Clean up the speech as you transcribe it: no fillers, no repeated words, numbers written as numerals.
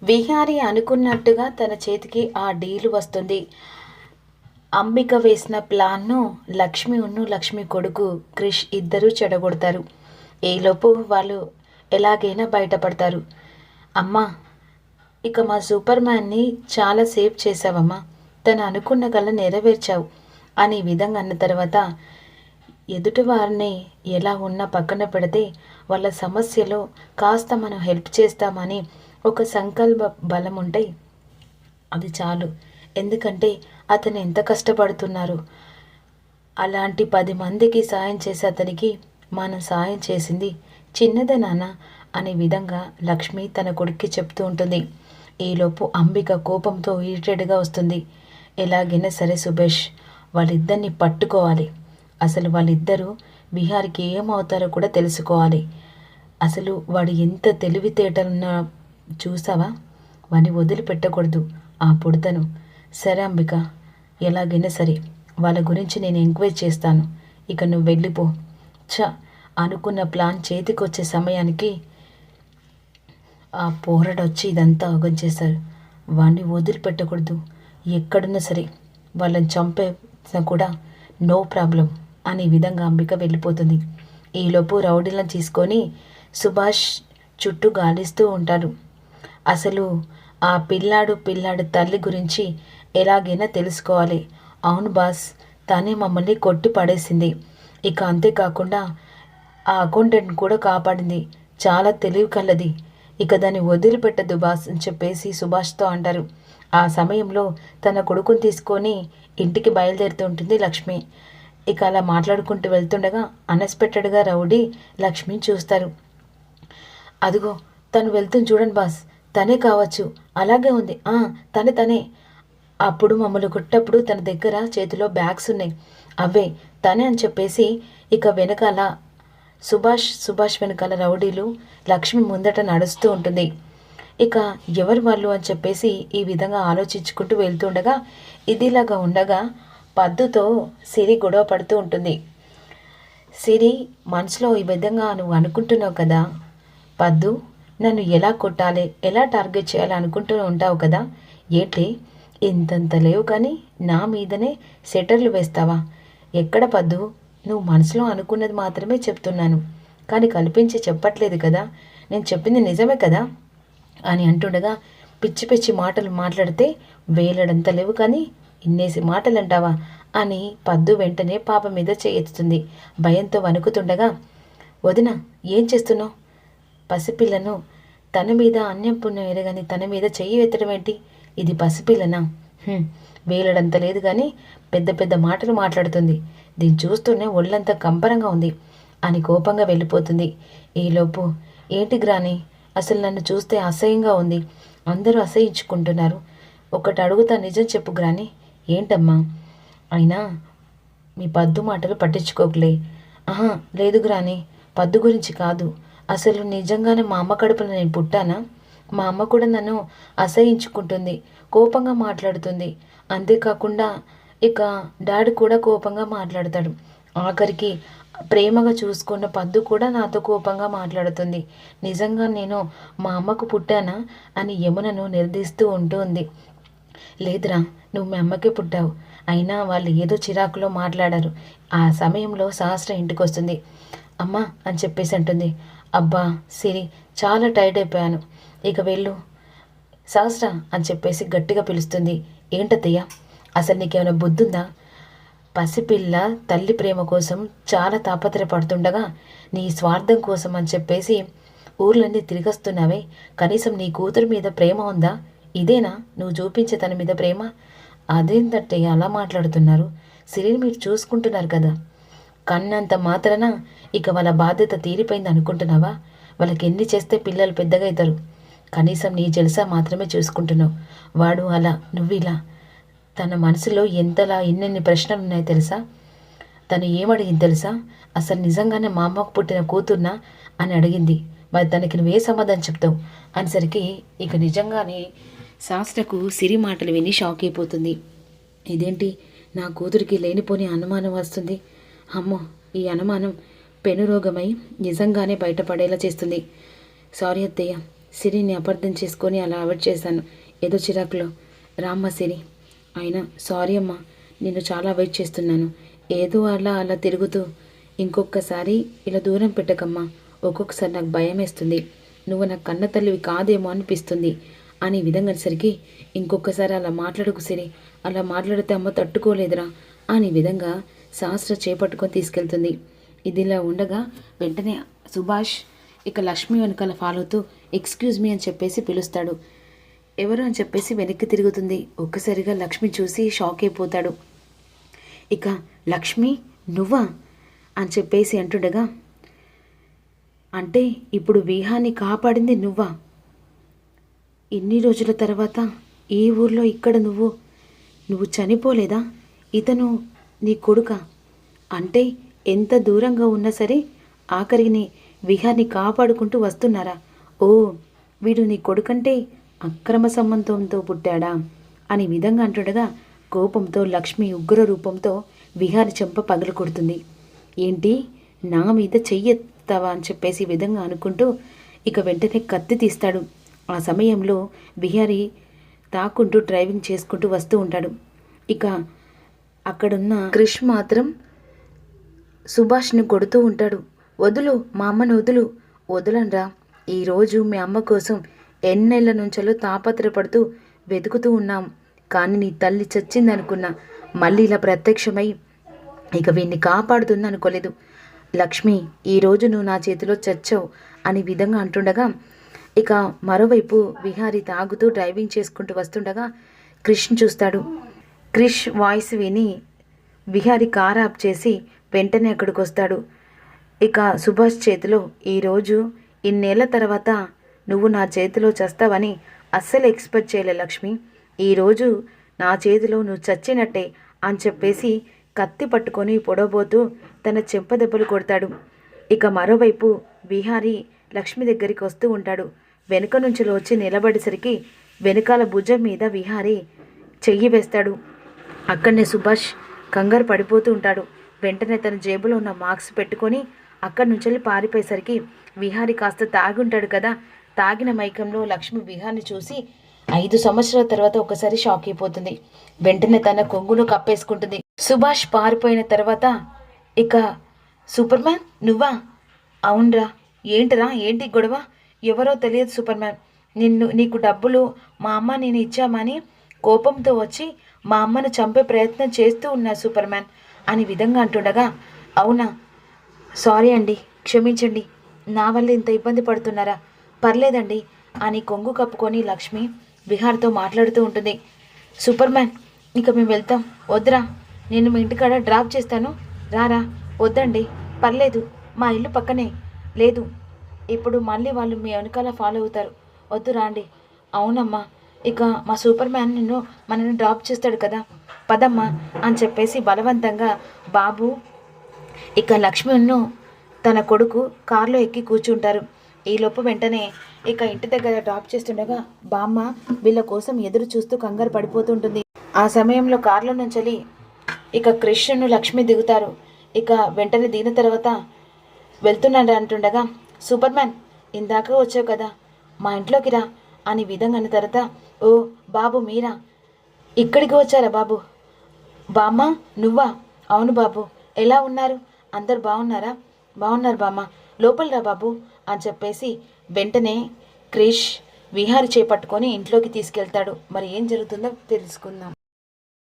విహారి అనుకున్నట్టుగా తన చేతికి ఆ డీలు వస్తుంది. అంబిక వేసిన ప్లాన్ను లక్ష్మి కొడుకు క్రిష్ ఇద్దరూ చెడగొడతారు. ఈలోపు వాళ్ళు ఎలాగైనా బయటపడతారు. అమ్మా, ఇక మా సూపర్ మ్యాన్ని చాలా సేవ్ చేసావమ్మా, తను అనుకున్న కళ నెరవేర్చావు అని విధంగా అన్న తర్వాత ఎదుటి వారిని ఎలా ఉన్నా పక్కన పెడితే వాళ్ళ సమస్యలో కాస్త మనం హెల్ప్ చేస్తామని ఒక సంకల్ప బలం ఉంటే అది చాలు. ఎందుకంటే అతను ఎంత కష్టపడుతున్నారు. అలాంటి 10 మందికి సాయం చేసే అతనికి మనం సాయం చేసింది చిన్నదే నాన్న అనే విధంగా లక్ష్మి తన కొడుక్కి చెప్తూ ఉంటుంది. ఈలోపు అంబిక కోపంతో ఇరిటేట్గా వస్తుంది. ఎలాగైనా సరే సుభేష్, వాళ్ళిద్దరిని పట్టుకోవాలి. అసలు వాళ్ళిద్దరూ విహారికి ఏమవుతారో కూడా తెలుసుకోవాలి. అసలు వాడు ఎంత తెలివితేటలున్నా చూసావా, వాడిని వదిలిపెట్టకూడదు ఆ పుడతను. సరే అంబిక, ఎలాగైనా సరే వాళ్ళ గురించి నేను ఎంక్వైరీ చేస్తాను. ఇక నువ్వు వెళ్ళిపో. అనుకున్న ప్లాన్ చేతికొచ్చే సమయానికి ఆ పోరడొచ్చి ఇదంతా ఆగం చేశారు. వాడిని వదిలిపెట్టకూడదు. ఎక్కడున్నా సరే వాళ్ళని చంపేసినా కూడా నో ప్రాబ్లం అనే విధంగా అంబిక వెళ్ళిపోతుంది. ఈలోపు రౌడీలను తీసుకొని సుభాష్ చుట్టూ గాలిస్తూ ఉంటారు. అసలు ఆ పిల్లాడు తల్లి గురించి ఎలాగైనా తెలుసుకోవాలి. అవును బాస్, తనే మమ్మల్ని కొట్టి పడేసింది. ఇక అంతేకాకుండా ఆ అకౌంటెంట్ కూడా కాపాడింది. చాలా తెలివి కలది. ఇక దాన్ని వదిలిపెట్టదు బాస్ అని చెప్పేసి సుభాష్తో అంటారు. ఆ సమయంలో తన కొడుకుని తీసుకొని ఇంటికి బయలుదేరుతూ ఉంటుంది లక్ష్మి. ఇక అలా మాట్లాడుకుంటూ వెళ్తుండగా అన్ఎక్స్పెక్టెడ్గా రౌడీ లక్ష్మిని చూస్తారు. అదిగో తను వెళ్తుంది చూడండి బాస్, తనే కావచ్చు, అలాగే ఉంది, తనే. అప్పుడు మమ్మల్ని కొట్టప్పుడు తన దగ్గర చేతిలో బ్యాగ్స్ ఉన్నాయి, అవే తనే అని చెప్పేసి ఇక వెనకాల సుభాష్ వెనకాల రౌడీలు లక్ష్మి ముందట నడుస్తూ ఉంటుంది. ఇక ఎవరు వాళ్ళు అని చెప్పేసి ఈ విధంగా ఆలోచించుకుంటూ వెళ్తుండగా ఇదిలాగా ఉండగా పద్దుతో సిరి గొడవ పడుతూ ఉంటుంది. సిరి మనసులో ఈ విధంగా నువ్వు అనుకుంటున్నావు కదా పద్దు, నన్ను ఎలా కొట్టాలి, ఎలా టార్గెట్ చేయాలి అనుకుంటూ ఉంటావు కదా, ఏంటి ఇంతంత లేవు కానీ నా మీదనే సెటర్లు వేస్తావా? ఎక్కడ పద్దు, నువ్వు మనసులో అనుకున్నది మాత్రమే చెప్తున్నాను, కానీ కల్పించి చెప్పట్లేదు కదా, నేను చెప్పింది నిజమే కదా అని అంటుండగా పిచ్చి పిచ్చి మాటలు మాట్లాడితే వేలడంత లేవు కానీ ఇన్నేసి మాటలు అంటావా అని పద్దు వెంటనే పాప మీద చేయిస్తుంది. భయంతో వణుకుతుండగా, వదిన ఏం చేస్తున్నావు? పసిపిల్లను తన మీద అన్యం పుణ్యం ఎరగని తన మీద చెయ్యి ఎత్తడం ఏంటి? ఇది పసిపిల్లనా? వేలడంత లేదు కానీ పెద్ద పెద్ద మాటలు మాట్లాడుతుంది. దీన్ని చూస్తూనే ఒళ్ళంతా కంపరంగా ఉంది అని కోపంగా వెళ్ళిపోతుంది. ఈలోపు ఏంటి గ్రాని, అసలు నన్ను చూస్తే అసహ్యంగా ఉంది, అందరూ అసహ్యించుకుంటున్నారు. ఒకటి అడుగుతా, నిజం చెప్పు గ్రాని. ఏంటమ్మా? అయినా మీ పద్దు మాటలు పట్టించుకోకలే. లేదు గ్రాని, పద్దు గురించి కాదు, అసలు నిజంగానే మా అమ్మ కడుపులో నేను పుట్టానా? మా అమ్మ కూడా నన్ను అసహ్యించుకుంటుంది, కోపంగా మాట్లాడుతుంది. అంతేకాకుండా ఇక డాడీ కూడా కోపంగా మాట్లాడతాడు. ఆఖరికి ప్రేమగా చూసుకున్న పద్దు కూడా నాతో కోపంగా మాట్లాడుతుంది. నిజంగా నేను మా అమ్మకు పుట్టానా అని యమునను నిలదీస్తూ ఉంటుంది. లేదురా, నువ్వు మీ అమ్మకే పుట్టావు. అయినా వాళ్ళు ఏదో చిరాకులో మాట్లాడారు. ఆ సమయంలో సహస్ర ఇంటికి వస్తుంది. అమ్మా అని చెప్పేసి అంటుంది. అబ్బా సిరి, చాలా టైర్డ్ అయిపోయాను, ఇక వెళ్ళు. సహస్ర అని చెప్పేసి గట్టిగా పిలుస్తుంది. ఏంటత్తయ్య, అసలు నీకేమైనా బుద్ధుందా? పసిపిల్ల తల్లి ప్రేమ కోసం చాలా తాపత్రయపడుతుండగా నీ స్వార్థం కోసం అని చెప్పేసి ఊర్లన్నీ తిరిగొస్తున్నావే, కనీసం నీ కూతురు మీద ప్రేమ ఉందా? ఇదేనా నువ్వు చూపించే తన మీద ప్రేమ? అదేంటట్టయ్య అలా మాట్లాడుతున్నారు? సిరిని మీరు చూసుకుంటున్నారు కదా, కన్నంత మాత్రాన ఇక వాళ్ళ బాధ్యత తీరిపోయింది అనుకుంటున్నావా? వాళ్ళకి ఎన్ని చేస్తే పిల్లలు పెద్దగా అవుతారు. కనీసం నీ జలసా మాత్రమే చూసుకుంటున్నావు. వాడు అలా, నువ్వు ఇలా. తన మనసులో ఎంతలా ఎన్నెన్ని ప్రశ్నలు ఉన్నాయో తెలుసా? తను ఏమడిగింది తెలుసా? అసలు నిజంగానే మా అమ్మకు పుట్టిన కూతుర్నా అని అడిగింది. మరి తనకి నువ్వే సమాధానం చెప్తావు అనేసరికి ఇక నిజంగానే శాస్త్రకు సిరి మాటలు విని షాక్ అయిపోతుంది. ఇదేంటి, నా కూతురికి లేనిపోని అనుమానం వస్తుంది. అమ్మో, ఈ అనుమానం పెనురోగమై నిజంగానే బయటపడేలా చేస్తుంది. సారీ అత్తయ్య, సిరిని అపార్థం చేసుకొని అలా అవాయిడ్ చేశాను, ఏదో చిరాకులో. రామ్మ సిరి. అయినా సారీ అమ్మా, నిన్ను చాలా వెయిట్ చేస్తున్నాను. ఏదో అలా అలా తిరుగుతూ ఇంకొకసారి ఇలా దూరం పెట్టకమ్మా. ఒక్కొక్కసారి నాకు భయం వేస్తుంది, నువ్వు నా కన్న తల్లివి కాదేమో అనిపిస్తుంది అని విధంగా ఇంకొకసారి అలా మాట్లాడుకు సిరి, అలా మాట్లాడితే అమ్మ తట్టుకోలేదురా అని విధంగా శాస్త్ర చేపట్టుకొని తీసుకెళ్తుంది. ఇదిలా ఉండగా వెంటనే సుభాష్ ఇక లక్ష్మి వెనకాల ఫాలో అవుతూ ఎక్స్క్యూజ్ మీ అని చెప్పేసి పిలుస్తాడు. ఎవరు అని చెప్పేసి వెనక్కి తిరుగుతుంది. ఒక్కసారిగా లక్ష్మి చూసి షాక్ అయిపోతాడు. ఇక లక్ష్మి నువ్వా అని చెప్పేసి అంటుండగా, అంటే ఇప్పుడు విహాన్ని కాపాడింది నువ్వా? ఇన్ని రోజుల తర్వాత ఈ ఊర్లో ఇక్కడ నువ్వు చనిపోలేదా? ఇతను నీ కొడుకా? అంటే ఎంత దూరంగా ఉన్నా సరే ఆఖరికి విహాన్ని కాపాడుకుంటూ వస్తున్నారా? ఓ, వీడు నీ కొడుకంటే అక్రమ సంబంధంతో పుట్టాడా అని విధంగా అంటుండగా కోపంతో లక్ష్మి ఉగ్ర రూపంతో విహారి చెంప పగలు కొడుతుంది. ఏంటి నా మీద చెయ్యెత్తావా అని చెప్పేసి విధంగా అనుకుంటూ ఇక వెంటనే కత్తి తీస్తాడు. ఆ సమయంలో విహారి తాకుంటూ డ్రైవింగ్ చేసుకుంటూ వస్తూ ఉంటాడు. ఇక అక్కడున్న క్రిష్ మాత్రం సుభాష్ని కొడుతూ ఉంటాడు. వదులు, మా అమ్మను వదులు. వదలనరా, ఈరోజు మీ అమ్మ కోసం ఎన్నేళ్ల నుంచో తాపత్రపడుతూ వెతుకుతూ ఉన్నాం, కానీ నీ తల్లి చచ్చిందనుకున్నా, మళ్ళీ ఇలా ప్రత్యక్షమై ఇక వీణ్ణి కాపాడుతుంది అనుకోలేదు. లక్ష్మి, ఈరోజు నువ్వు నా చేతిలో చచ్చావు అని విధంగా అంటుండగా ఇక మరోవైపు విహారి తాగుతూ డ్రైవింగ్ చేసుకుంటూ వస్తుండగా క్రిష్ చూస్తాడు. క్రిష్ వాయిస్ విని విహారి కార్ ఆఫ్ చేసి వెంటనే అక్కడికి వస్తాడు. ఇక సుభాష్ చేతిలో, ఈరోజు ఇన్నేళ్ల తర్వాత నువ్వు నా చేతిలో చస్తావని అస్సలు ఎక్స్పెక్ట్ చేయలే లక్ష్మి, ఈరోజు నా చేతిలో నువ్వు చచ్చినట్టే అని చెప్పేసి కత్తి పట్టుకొని పొడవబోతూ తన చెంపదెబ్బలు కొడతాడు. ఇక మరోవైపు విహారీ లక్ష్మి దగ్గరికి వస్తూ ఉంటాడు. వెనుక నుంచి వచ్చి నిలబడేసరికి వెనకాల భుజం మీద విహారీ చెయ్యి వేస్తాడు. అక్కడనే సుభాష్ కంగారు పడిపోతూ ఉంటాడు. వెంటనే తన జేబులో ఉన్న మార్క్స్ పెట్టుకొని అక్కడి నుంచి పారిపోయేసరికి విహారీ కాస్త తాగుంటాడు కదా, తాగిన మైకంలో లక్ష్మి విహాన్ని చూసి 5 సంవత్సరాల తర్వాత ఒకసారి షాక్ అయిపోతుంది. వెంటనే తన కొంగును కప్పేసుకుంటుంది. సుభాష్ పారిపోయిన తర్వాత ఇక సూపర్ మ్యాన్ నువ్వా? అవునరా, ఏంటిరా, ఏంటి గొడవ? ఎవరో తెలియదు సూపర్ మ్యాన్, నీకు డబ్బులు మా అమ్మ నేను ఇచ్చామని కోపంతో వచ్చి మా అమ్మను చంపే ప్రయత్నం చేస్తూ ఉన్నా సూపర్ మ్యాన్ అని విధంగా అంటుండగా, అవునా, సారీ అండి, క్షమించండి, నా వల్ల ఇంత ఇబ్బంది పడుతున్నారా? పర్లేదండి అని కొంగు కప్పుకొని లక్ష్మి విహార్తో మాట్లాడుతూ ఉంటుంది. సూపర్ మ్యాన్, ఇక మేము వెళ్తాం, వద్దురా, నేను మీ ఇంటికాడ డ్రాప్ చేస్తాను, రారా. వద్దండి, పర్లేదు, మా ఇల్లు పక్కనే. లేదు, ఇప్పుడు మళ్ళీ వాళ్ళు మీ వెనకాల ఫాలో అవుతారు, వద్దు రాండి. అవునమ్మా, ఇక మా సూపర్ మ్యాన్ మనల్ని డ్రాప్ చేస్తాడు కదా, పదమ్మా అని చెప్పేసి బలవంతంగా బాబు ఇక లక్ష్మిను తన కొడుకు కారులో ఎక్కి కూర్చుంటారు. ఈలోపు వెంటనే ఇక ఇంటి దగ్గర డ్రాప్ చేస్తుండగా బామ్మ వీళ్ళ కోసం ఎదురు చూస్తూ కంగారు పడిపోతుంటుంది. ఆ సమయంలో కారులో నుంచి ఇక కృష్ణను లక్ష్మి దిగుతారు. ఇక వెంటనే దిగిన తర్వాత వెళ్తున్నాడు అంటుండగా, సూపర్ మ్యాన్, ఇందాక వచ్చావు కదా, మా ఇంట్లోకి రా అని విధంగా అన్న తర్వాత, ఓ బాబు మీరా, ఇక్కడికి వచ్చారా బాబు? బామ్మ నువ్వా? అవును బాబు, ఎలా ఉన్నారు? అందరు బాగున్నారా? బాగున్నారు బామ్మ, లోపల రా బాబు అని చెప్పేసి వెంటనే క్రిష్ విహారి చేపట్టుకొని ఇంట్లోకి తీసుకెళ్తాడు. మరి ఏం జరుగుతుందో తెలుసుకుందాం.